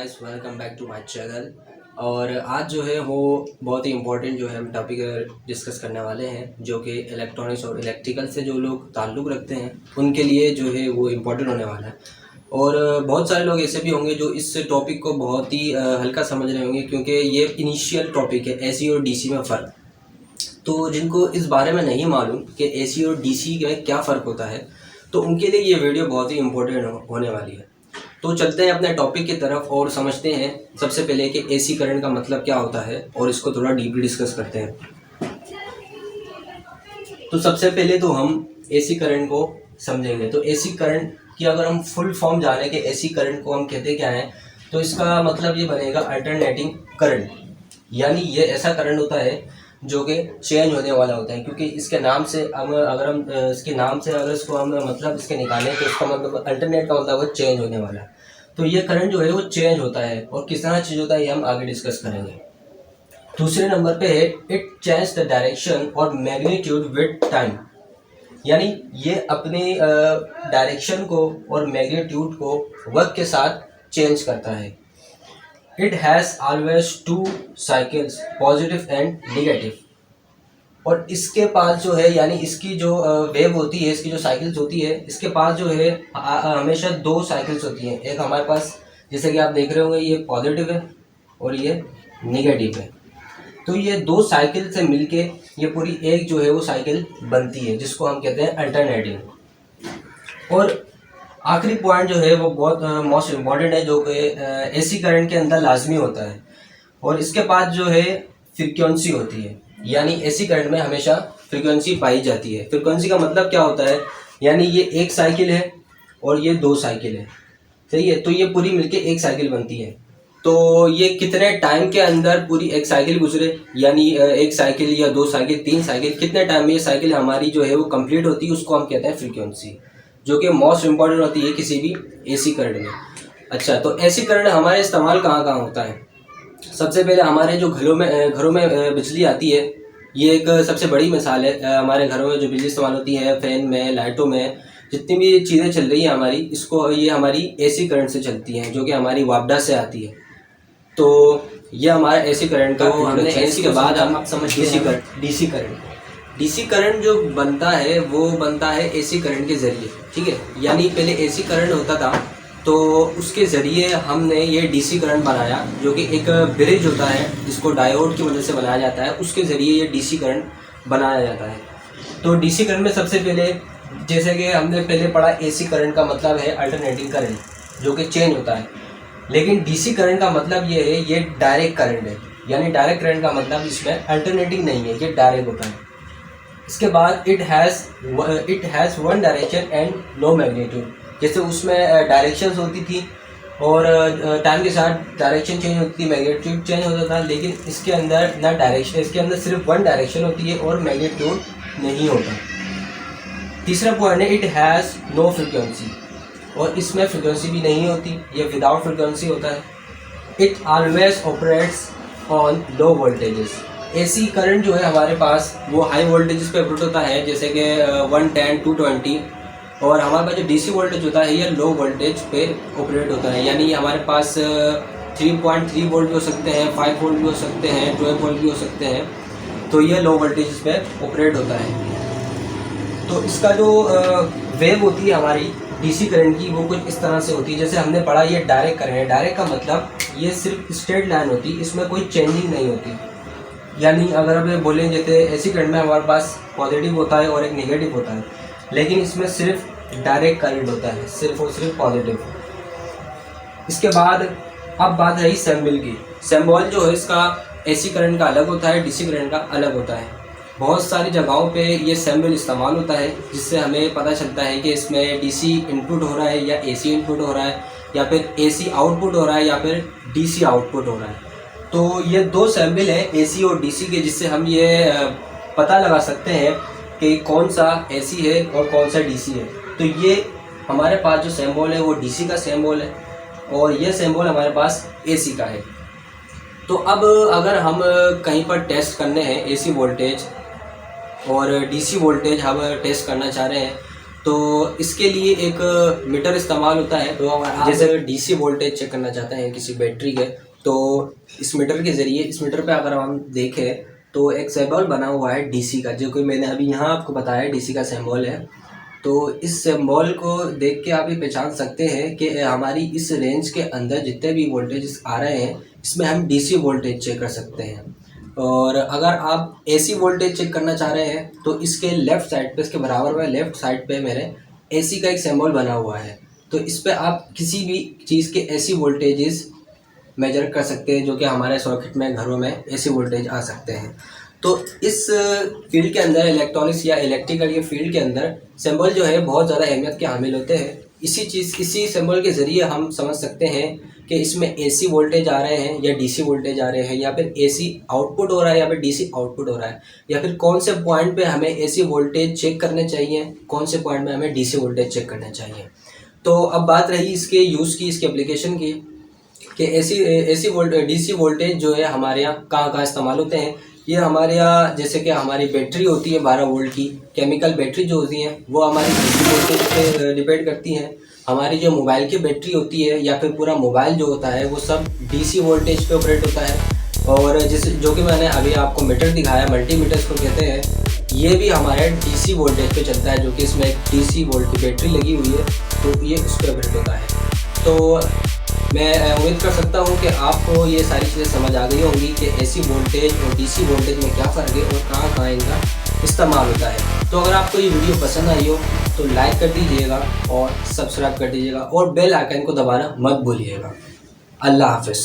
Guys, welcome back to my channel. और आज जो है वो बहुत ही इम्पोर्टेंट जो है हम टॉपिक डिस्कस करने वाले हैं, जो कि इलेक्ट्रॉनिक्स और इलेक्ट्रिकल से जो लोग ताल्लुक़ रखते हैं उनके लिए जो है वो इम्पोर्टेंट होने वाला है। और बहुत सारे लोग ऐसे भी होंगे जो इस टॉपिक को बहुत ही हल्का समझ रहे होंगे, क्योंकि ये इनिशियल टॉपिक है एसी और डीसी में फ़र्क। तो जिनको इस बारे में नहीं मालूम कि एसी और डीसी में क्या फ़र्क होता है, तो उनके लिए ये वीडियो बहुत ही इम्पोर्टेंट होने वाली है। तो चलते हैं अपने टॉपिक की तरफ और समझते हैं सबसे पहले कि एसी करंट का मतलब क्या होता है, और इसको थोड़ा डीपली डिस्कस करते हैं। तो सबसे पहले तो हम एसी करंट को समझेंगे। तो एसी करंट की अगर हम फुल फॉर्म जाने के एसी करंट को हम कहते क्या हैं, तो इसका मतलब ये बनेगा अल्टरनेटिंग करंट। यानी ये ऐसा करंट होता है जो कि चेंज होने वाला होता है, क्योंकि इसके नाम से अगर हम इसके नाम से अगर इसको हम मतलब इसके निकालें तो इसका मतलब अल्टरनेट का मतलब वो चेंज होने वाला है। तो ये करंट जो है वो चेंज होता है, और किस तरह चेंज होता है ये हम आगे डिस्कस करेंगे। दूसरे नंबर पे है इट चेंज द डायरेक्शन और मैग्नीट्यूड विद टाइम। यानी ये अपने डायरेक्शन को और मैग्नीट्यूड को वक्त के साथ चेंज करता है। It has always two cycles, positive and negative. और इसके पास जो है, यानी इसकी जो वेव होती है, इसकी जो साइकिल्स होती है, इसके पास जो है हमेशा दो साइकिल्स होती हैं। एक हमारे पास, जैसे कि आप देख रहे होंगे, ये पॉजिटिव है और ये निगेटिव है। तो ये दो साइकिल से मिलके ये पूरी एक जो है वो साइकिल बनती है, जिसको हम कहते हैं अल्टरनेटिंग। और आखिरी पॉइंट जो है वो बहुत मोस्ट इम्पॉर्टेंट है, जो कि एसी करंट के अंदर लाजमी होता है, और इसके पास जो है फ्रीक्वेंसी होती है। यानी एसी करंट में हमेशा फ्रीक्वेंसी पाई जाती है। फ्रीक्वेंसी का मतलब क्या होता है, यानी ये एक साइकिल है और ये दो साइकिल है, सही है। तो ये पूरी मिलके एक साइकिल बनती है। तो ये कितने टाइम के अंदर पूरी एक साइकिल गुजरे, यानी एक साइकिल या दो साइकिल, तीन साइकिल, कितने टाइम में ये साइकिल हमारी जो है वो कंप्लीट होती है, उसको हम कहते हैं फ्रीक्वेंसी, जो कि मोस्ट इम्पॉर्टेंट होती है किसी भी एसी करंट में। अच्छा, तो एसी करंट हमारे इस्तेमाल कहाँ कहाँ होता है। सबसे पहले हमारे जो घरों में बिजली आती है, ये एक सबसे बड़ी मिसाल है। हमारे घरों में जो बिजली इस्तेमाल होती है, फैन में, लाइटों में, जितनी भी चीज़ें चल रही हैं हमारी, इसको ये हमारी एसी करंट से चलती हैं, जो कि हमारी वापडा से आती है। तो ये हमारा एसी करंट का। तो हमने एसी के बाद हम समझते हैं डीसी करंट। डीसी करंट जो बनता है वो बनता है एसी करंट के ज़रिए, ठीक है। यानी पहले एसी करंट होता था, तो उसके ज़रिए हमने ये डीसी करंट बनाया, जो कि एक ब्रिज होता है जिसको डायोड की मदद से बनाया जाता है, उसके ज़रिए ये डीसी करंट बनाया जाता है। तो डीसी करंट में सबसे पहले, जैसे कि हमने पहले पढ़ा, एसी करंट का मतलब है अल्टरनेटिंग करंट, जो कि चेंज होता है। लेकिन डीसी करंट का मतलब ये है, ये डायरेक्ट करंट है। यानी डायरेक्ट करंट का मतलब इसमें अल्टरनेटिंग नहीं है, ये डायरेक्ट होता है। इसके बाद it has one direction and no magnitude. जैसे उसमें डायरेक्शंस होती थी और टाइम के साथ डायरेक्शन चेंज होती थी, मैग्नीट्यूड चेंज होता था। लेकिन इसके अंदर ना डायरेक्शन, इसके अंदर सिर्फ वन डायरेक्शन होती है और मैग्नीट्यूड नहीं होता। तीसरा पॉइंट है इट हैज़ नो फ्रिक्वेंसी, और इसमें फ्रिक्वेंसी भी नहीं होती, ये विदाउट फ्रिक्वेंसी होता है। It always operates on low voltages. AC current जो है हमारे पास वो हाई वोल्टेजेस पे ऑपरेट होता है, जैसे कि 110, 220। और हमारे पास जो डीसी वोल्टेज होता है ये लो वोल्टेज पे ऑपरेट होता है। यानी हमारे पास 3.3 वोल्ट भी हो सकते हैं, 5 वोल्ट भी हो सकते हैं, 12 वोल्ट भी हो सकते हैं। तो ये लो वोल्टेज पे ऑपरेट होता है। तो इसका जो वेव होती है हमारी डीसी करंट की, वो कुछ इस तरह से होती है। जैसे हमने पढ़ा, ये डायरेक्ट करंट है। डायरेक्ट का मतलब ये सिर्फ स्ट्रेट लाइन होती है, इसमें कोई चेंजिंग नहीं होती। यानी अगर आप बोलें, जैसे एसी करंट में हमारे पास पॉजिटिव होता है और एक नेगेटिव होता है, लेकिन इसमें सिर्फ डायरेक्ट करंट होता है, सिर्फ और सिर्फ पॉजिटिव। इसके बाद अब बात रही सिंबल की। सिंबल जो है इसका एसी करंट का अलग होता है, डीसी करंट का अलग होता है। बहुत सारी जगहों पे ये सिंबल इस्तेमाल होता है, जिससे हमें पता चलता है कि इसमें डीसी इनपुट हो रहा है या एसी इनपुट हो रहा है, या फिर एसी आउटपुट हो रहा है या फिर डीसी आउटपुट हो रहा है। तो ये दो सिंबल हैं एसी और डीसी के, जिससे हम ये पता लगा सकते हैं कि कौन सा एसी है और कौन सा डीसी है। तो ये हमारे पास जो सिंबल है वो डीसी का सिंबल है, और ये सिंबल हमारे पास एसी का है। तो अब अगर हम कहीं पर टेस्ट करने हैं एसी वोल्टेज और डीसी वोल्टेज हम टेस्ट करना चाह रहे हैं, तो इसके लिए एक मीटर इस्तेमाल होता है। तो अगर आप जैसे डीसी वोल्टेज चेक करना चाहते हैं किसी बैटरी के, तो इस मीटर के ज़रिए, इस मीटर पे अगर हम देखें तो एक सिंबल बना हुआ है डीसी का, जो कि मैंने अभी यहाँ आपको बताया डीसी का सिंबल है। तो इस सिंबल को देख के आप ये पहचान सकते हैं कि हमारी इस रेंज के अंदर जितने भी वोल्टेज आ रहे हैं, इसमें हम डीसी वोल्टेज चेक कर सकते हैं। और अगर आप एसी वोल्टेज चेक करना चाह रहे हैं तो इसके लेफ़्ट साइड पे, इसके बराबर में लेफ़्ट साइड पे मेरे एसी का एक सिंबल बना हुआ है। तो इस पे आप किसी भी चीज़ के एसी वोल्टेजेस मेजर कर सकते हैं, जो कि हमारे सॉकेट में, घरों में एसी वोल्टेज आ सकते हैं। तो इस फील्ड के अंदर, इलेक्ट्रॉनिक्स या इलेक्ट्रिकल ये फील्ड के अंदर सिंबल जो है बहुत ज़्यादा अहमियत के हामिल होते हैं। इसी सिंबल के ज़रिए हम समझ सकते हैं कि इसमें एसी वोल्टेज आ रहे हैं या डीसी वोल्टेज आ रहे हैं, या फिर एसी आउटपुट हो रहा है या फिर डीसी आउटपुट हो रहा है, या फिर कौन से पॉइंट पे हमें एसी वोल्टेज चेक करने चाहिए, कौन से पॉइंट में हमें डीसी वोल्टेज चेक करने चाहिए। तो अब बात रही इसके यूज़ की, इसके एप्लीकेशन की, कि डीसी वोल्टेज जो है हमारे यहाँ कहाँ कहाँ इस्तेमाल होते हैं। ये हमारे यहाँ, जैसे कि हमारी बैटरी होती है 12 वोल्ट की, केमिकल बैटरी जो होती हैं वो हमारी डीसी वोल्टेज पे डिपेंड करती हैं। हमारी जो मोबाइल की बैटरी होती है या फिर पूरा मोबाइल जो होता है वो सब डीसी वोल्टेज पे ऑपरेट होता है। और जो कि मैंने अभी आपको मीटर दिखाया, मल्टीमीटर इसको कहते हैं, ये भी हमारे डीसी वोल्टेज पे चलता है, जो कि इसमें एक डीसी वोल्ट की बैटरी लगी हुई है, तो ये उस पर ऑपरेट होता है। तो मैं उम्मीद कर सकता हूँ कि आपको ये सारी चीज़ें समझ आ गई होंगी कि एसी वोल्टेज और डीसी वोल्टेज में क्या फ़र्क है और कहाँ कहाँ इनका इस्तेमाल होता है। तो अगर आपको ये वीडियो पसंद आई हो तो लाइक कर दीजिएगा और सब्सक्राइब कर दीजिएगा और बेल आइकन को दबाना मत भूलिएगा। अल्लाह हाफ़िज़।